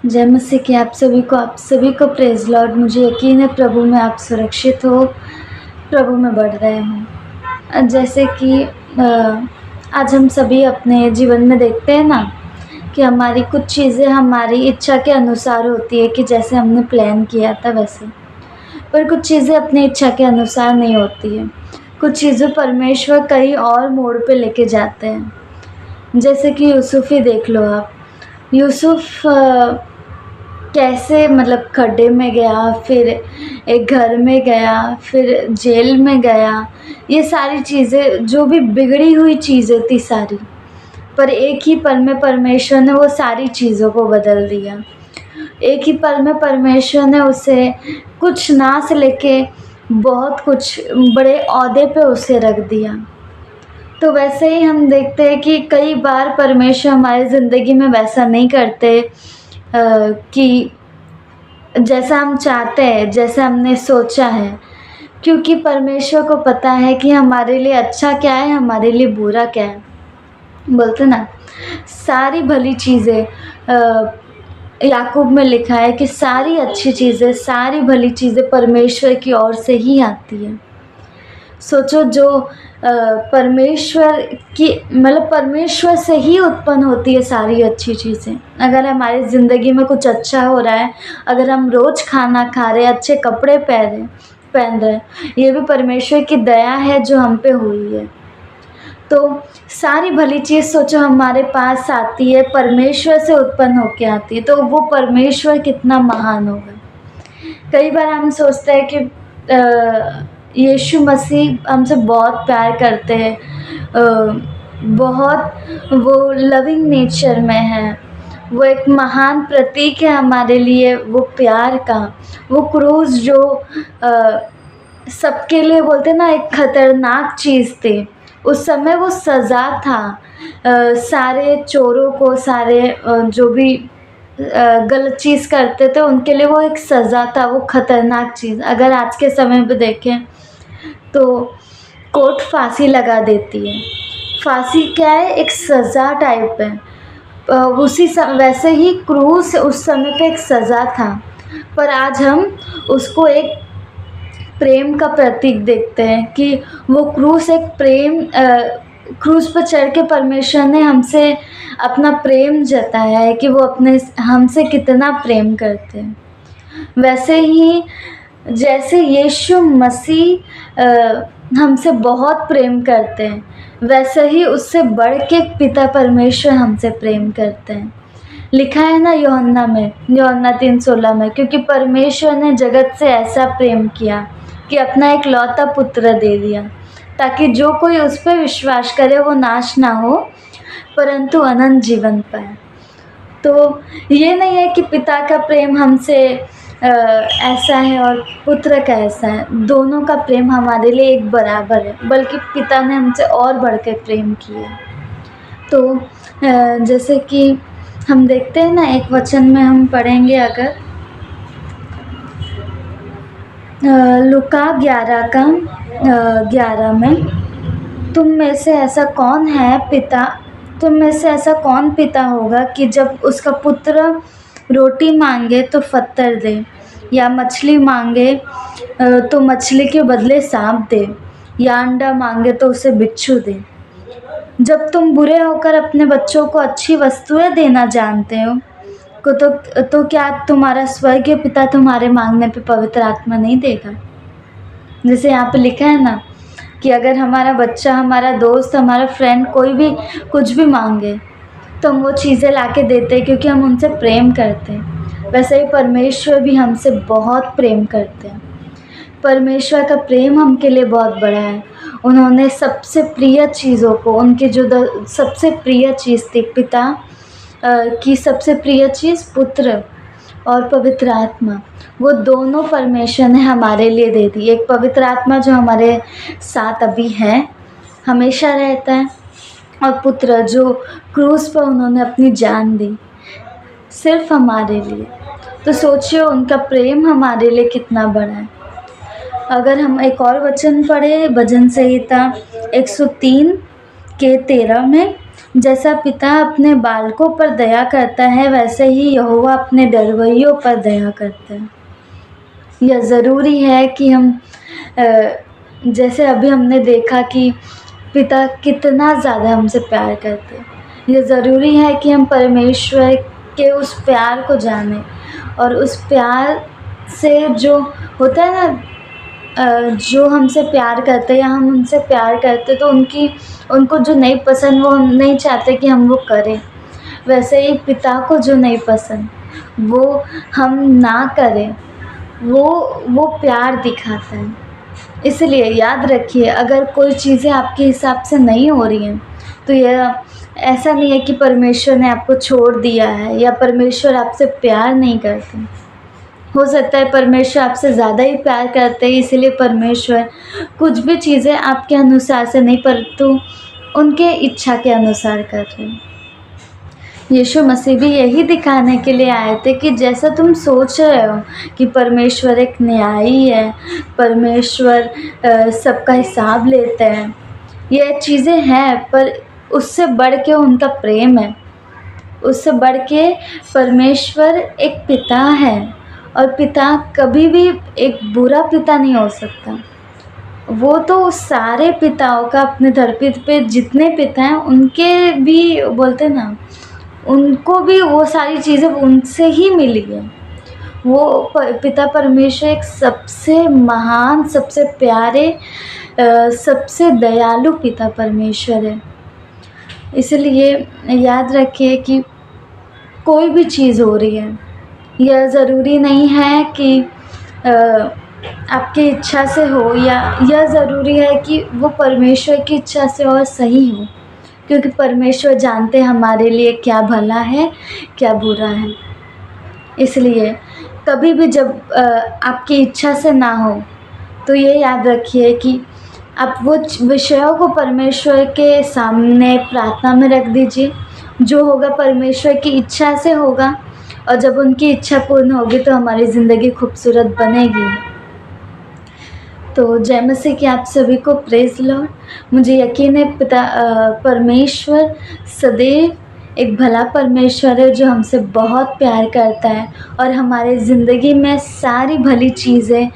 जय मसीह की आप सभी को प्रेज़ लॉर्ड। मुझे यकीन है प्रभु में आप सुरक्षित हो, प्रभु में बढ़ रहे हो। जैसे कि आज हम सभी अपने जीवन में देखते हैं ना कि हमारी कुछ चीज़ें हमारी इच्छा के अनुसार होती है कि जैसे हमने प्लान किया था वैसे, पर कुछ चीज़ें अपनी इच्छा के अनुसार नहीं होती है। कुछ चीज़ें परमेश्वर कहीं और मोड़ पे लेके जाते हैं। जैसे कि यूसुफ ही देख लो आप। यूसुफ कैसे मतलब खड्डे में गया, फिर एक घर में गया, फिर जेल में गया। ये सारी चीज़ें जो भी बिगड़ी हुई चीज़ें थी सारी, पर एक ही पल में परमेश्वर ने वो सारी चीज़ों को बदल दिया। एक ही पल में परमेश्वर ने उसे कुछ ना से लेके बहुत कुछ बड़े ओहदे पे उसे रख दिया। तो वैसे ही हम देखते हैं कि कई बार परमेश्वर हमारी ज़िंदगी में वैसा नहीं करते कि जैसा हम चाहते हैं, जैसा हमने सोचा है, क्योंकि परमेश्वर को पता है कि हमारे लिए अच्छा क्या है, हमारे लिए बुरा क्या है। बोलते ना, सारी भली चीज़ें, याकूब में लिखा है कि सारी अच्छी चीज़ें, सारी भली चीज़ें परमेश्वर की ओर से ही आती है। सोचो, जो परमेश्वर की मतलब परमेश्वर से ही उत्पन्न होती है सारी अच्छी चीज़ें। अगर हमारी ज़िंदगी में कुछ अच्छा हो रहा है, अगर हम रोज़ खाना खा रहे हैं, अच्छे कपड़े पहन रहे हैं, ये भी परमेश्वर की दया है जो हम पे हुई है। तो सारी भली चीज़ सोचो हमारे पास आती है, परमेश्वर से उत्पन्न होके आती है, तो वो परमेश्वर कितना महान होगा। कई बार हम सोचते हैं कि यीशु मसीह हमसे बहुत प्यार करते हैं, बहुत वो लविंग नेचर में है, वो एक महान प्रतीक है हमारे लिए वो प्यार का। वो क्रूस जो सबके लिए बोलते ना एक खतरनाक चीज़ थी, उस समय वो सज़ा था सारे चोरों को, सारे जो भी गलत चीज़ करते थे उनके लिए वो एक सज़ा था, वो ख़तरनाक चीज़। अगर आज के समय पे देखें तो कोर्ट फांसी लगा देती है। फांसी क्या है? एक सज़ा टाइप है। वैसे ही क्रूस उस समय पे एक सज़ा था, पर आज हम उसको एक प्रेम का प्रतीक देखते हैं कि वो क्रूस एक प्रेम क्रूस पर चढ़ के परमेश्वर ने हमसे अपना प्रेम जताया है कि वो हमसे कितना प्रेम करते हैं। वैसे ही जैसे यीशु मसीह हमसे बहुत प्रेम करते हैं, वैसे ही उससे बढ़ के पिता परमेश्वर हमसे प्रेम करते हैं। लिखा है ना यूहन्ना 3:16 में, क्योंकि परमेश्वर ने जगत से ऐसा प्रेम किया कि अपना एक लौता पुत्र दे दिया, ताकि जो कोई उस पर विश्वास करे वो नाश ना हो परंतु अनंत जीवन पाए। तो ये नहीं है कि पिता का प्रेम हमसे ऐसा है और पुत्र का ऐसा है, दोनों का प्रेम हमारे लिए एक बराबर है, बल्कि पिता ने हमसे और बढ़ के प्रेम किया। तो जैसे कि हम देखते हैं ना, एक वचन में हम पढ़ेंगे अगर लूका 11 में, तुम में से ऐसा कौन पिता होगा कि जब उसका पुत्र रोटी मांगे तो पत्थर दे, या मछली मांगे तो मछली के बदले सांप दे, या अंडा मांगे तो उसे बिच्छू दे। जब तुम बुरे होकर अपने बच्चों को अच्छी वस्तुएं देना जानते हो तो क्या तुम्हारा स्वर्गीय पिता तुम्हारे मांगने पे पवित्र आत्मा नहीं देगा? जैसे यहाँ पे लिखा है ना कि अगर हमारा बच्चा, हमारा दोस्त, हमारा फ्रेंड कोई भी कुछ भी मांगे तो हम वो चीज़ें लाके देते हैं, क्योंकि हम उनसे प्रेम करते हैं। वैसे ही परमेश्वर भी हमसे बहुत प्रेम करते हैं। परमेश्वर का प्रेम हमके लिए बहुत बड़ा है। उन्होंने सबसे प्रिय चीज़ों को, उनकी जो सबसे प्रिय चीज़ थी पिता की सबसे प्रिय चीज़ पुत्र और पवित्र आत्मा, वो दोनों परमेश्वर ने हमारे लिए दे दी। एक पवित्र आत्मा जो हमारे साथ अभी है, हमेशा रहता है, और पुत्र जो क्रूस पर उन्होंने अपनी जान दी सिर्फ हमारे लिए। तो सोचिए उनका प्रेम हमारे लिए कितना बड़ा है। अगर हम एक और वचन पढ़े, भजन संहिता 103 के 13 में, जैसा पिता अपने बालकों पर दया करता है, वैसे ही यहोवा अपने डरवैयों पर दया करता है। यह ज़रूरी है कि हम जैसे अभी हमने देखा कि पिता कितना ज़्यादा हमसे प्यार करते हैं। यह ज़रूरी है कि हम परमेश्वर के उस प्यार को जानें, और उस प्यार से जो होता है ना, जो हमसे प्यार करते हैं या हम उनसे प्यार करते तो उनको जो नहीं पसंद वो हम नहीं चाहते कि हम वो करें। वैसे ही पिता को जो नहीं पसंद वो हम ना करें, वो प्यार दिखाता है। इसलिए याद रखिए, अगर कोई चीज़ें आपके हिसाब से नहीं हो रही हैं तो यह ऐसा नहीं है कि परमेश्वर ने आपको छोड़ दिया है या परमेश्वर आपसे प्यार नहीं करते। हो सकता है परमेश्वर आपसे ज़्यादा ही प्यार करते हैं, इसीलिए परमेश्वर कुछ भी चीज़ें आपके अनुसार से नहीं परंतु उनके इच्छा के अनुसार कर रहे हैं। यीशु मसीह भी यही दिखाने के लिए आए थे कि जैसा तुम सोच रहे हो कि परमेश्वर एक न्यायी है, परमेश्वर सबका हिसाब लेते हैं, यह चीज़ें हैं, पर उससे बढ़ के उनका प्रेम है। उससे बढ़ के परमेश्वर एक पिता है, और पिता कभी भी एक बुरा पिता नहीं हो सकता। वो तो सारे पिताओं का, अपने धरती पे जितने पिता हैं उनके भी बोलते ना, उनको भी वो सारी चीज़ें उनसे ही मिली है। वो पिता परमेश्वर एक सबसे महान, सबसे प्यारे, सबसे दयालु पिता परमेश्वर है। इसलिए याद रखिए कि कोई भी चीज़ हो रही है, यह ज़रूरी नहीं है कि आपकी इच्छा से हो, या यह ज़रूरी है कि वो परमेश्वर की इच्छा से और सही हो, क्योंकि परमेश्वर जानते हैं हमारे लिए क्या भला है, क्या बुरा है। इसलिए कभी भी जब आपकी इच्छा से ना हो तो ये याद रखिए कि आप वो विषयों को परमेश्वर के सामने प्रार्थना में रख दीजिए। जो होगा परमेश्वर की इच्छा से होगा, और जब उनकी इच्छा पूर्ण होगी तो हमारी ज़िंदगी खूबसूरत बनेगी। तो जय मसीह की आप सभी को प्रेज़ लॉर्ड। मुझे यकीन है परमेश्वर सदैव एक भला परमेश्वर है जो हमसे बहुत प्यार करता है, और हमारे ज़िंदगी में सारी भली चीज़ें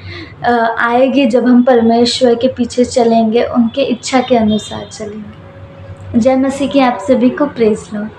आएगी जब हम परमेश्वर के पीछे चलेंगे, उनके इच्छा के अनुसार चलेंगे। जय मसीह की आप सभी को प्रेज़ लॉर्ड।